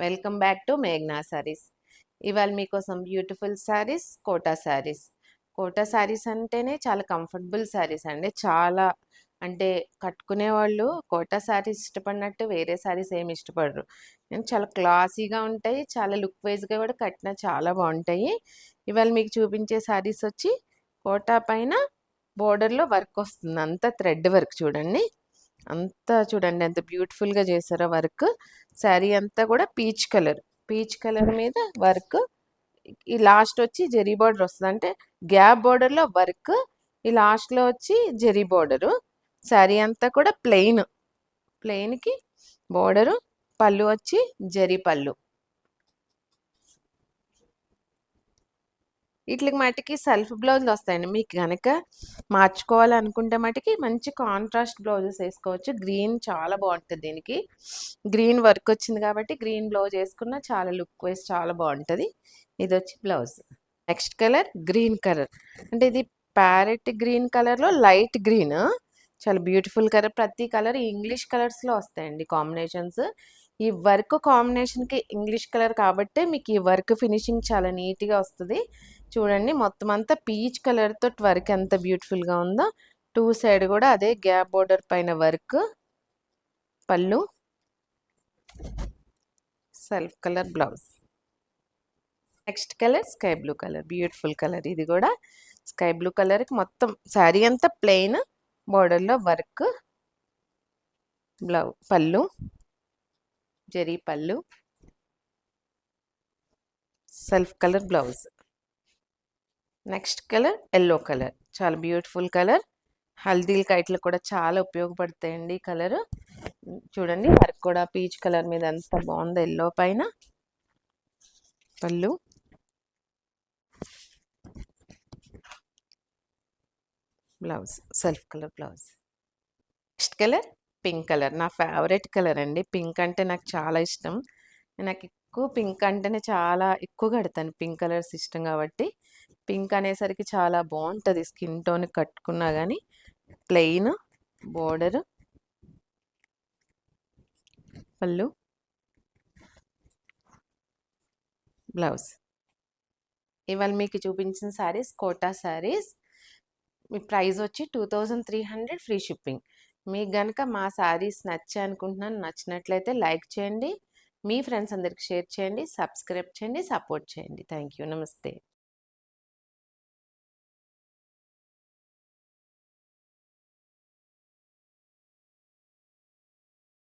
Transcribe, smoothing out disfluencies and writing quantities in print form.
Welcome back to మేఘ్నా శారీస్. ఇవాళ మీకోసం బ్యూటిఫుల్ శారీస్, కోటా శారీస్. కోటా శారీస్ అంటేనే చాలా కంఫర్టబుల్ శారీస్ అండి. చాలా అంటే కట్టుకునే వాళ్ళు కోటా శారీస్ ఇష్టపడినట్టు వేరే శారీస్ ఏమి ఇష్టపడరు. చాలా క్లాసీగా ఉంటాయి. చాలా లుక్ వైజ్గా కూడా కట్టినా చాలా బాగుంటాయి. ఇవాళ మీకు చూపించే శారీస్ వచ్చి కోటా పైన బోర్డర్లో వర్క్ వస్తుంది. అంతా థ్రెడ్ వర్క్ చూడండి. అంతా చూడండి ఎంత బ్యూటిఫుల్గా చేశారో వర్క్. శారీ అంతా కూడా పీచ్ కలర్ మీద వర్క్. ఈ లాస్ట్ వచ్చి జెరీ బార్డర్ వస్తుంది, అంటే గ్యాప్ బార్డర్లో వర్క్. ఈ లాస్ట్లో వచ్చి జెరీ బార్డరు. శారీ అంతా కూడా ప్లెయిన్కి బార్డరు. పళ్ళు వచ్చి జెరీ పళ్ళు. వీటికి మటుకి సెల్ఫ్ బ్లౌజులు వస్తాయండి. మీకు కనుక మార్చుకోవాలనుకుంటే మటుకి మంచి కాంట్రాస్ట్ బ్లౌజెస్ వేసుకోవచ్చు. గ్రీన్ చాలా బాగుంటుంది, దీనికి గ్రీన్ వర్క్ వచ్చింది కాబట్టి గ్రీన్ బ్లౌజ్ వేసుకున్న చాలా లుక్ వైజ్ చాలా బాగుంటుంది. ఇది వచ్చి blouse. Next colour green colour, అంటే ఇది ప్యారెట్ గ్రీన్ కలర్లో లైట్ గ్రీన్. చాలా బ్యూటిఫుల్ కలర్. ప్రతి కలర్ ఇంగ్లీష్ కలర్స్లో వస్తాయండి కాంబినేషన్స్. ఈ వర్క్ కాంబినేషన్కి ఇంగ్లీష్ కలర్ కాబట్టే మీకు ఈ వర్క్ ఫినిషింగ్ చాలా నీట్గా వస్తుంది. చూడండి మొత్తం అంతా పీచ్ కలర్తో వర్క్ ఎంత బ్యూటిఫుల్గా ఉందో. టూ సైడ్ కూడా అదే గ్యాప్ బోర్డర్ పైన వర్క్. పళ్ళు, self colour blouse. Next colour sky blue colour, beautiful colour. ఇది కూడా స్కై బ్లూ కలర్కి మొత్తం శారీ అంతా ప్లెయిన్, బోర్డర్లో వర్క్. పళ్ళు జెరీ పళ్ళు, self colour blouse. Next colour yellow colour, చాలా బ్యూటిఫుల్ కలర్. హల్దీలు కైట్లు కూడా చాలా ఉపయోగపడతాయండి ఈ కలర్. చూడండి వర్క్ కూడా పీచ్ కలర్ మీద ఎంత బాగుంది ఎల్లో పైన. పళ్ళు, blouse self colour blouse. Next colour pink colour, నా ఫేవరెట్ కలర్ అండి. పింక్ అంటే నాకు చాలా ఇష్టం. నాకు ఎక్కువ పింక్ అంటేనే చాలా ఎక్కువ కడతాను. పింక్ కలర్స్ ఇష్టం కాబట్టి పింక్ అనేసరికి చాలా బాగుంటుంది. స్కిన్ టోన్ కట్టుకున్నా కానీ. ప్లెయిన్ బోర్డర్, పళ్ళు, బ్లౌజ్. ఇవాళ మీకు చూపించిన శారీస్ కోటా శారీస్. మీ ప్రైస్ వచ్చి 2300 ఫ్రీ షిప్పింగ్. మీకు కనుక మా శారీస్ అనుకుంటున్నాను, నచ్చినట్లయితే లైక్ చేయండి, మీ ఫ్రెండ్స్ అందరికి షేర్ చేయండి, సబ్స్క్రైబ్ చేయండి, సపోర్ట్ చేయండి. Thank you. నమస్తే.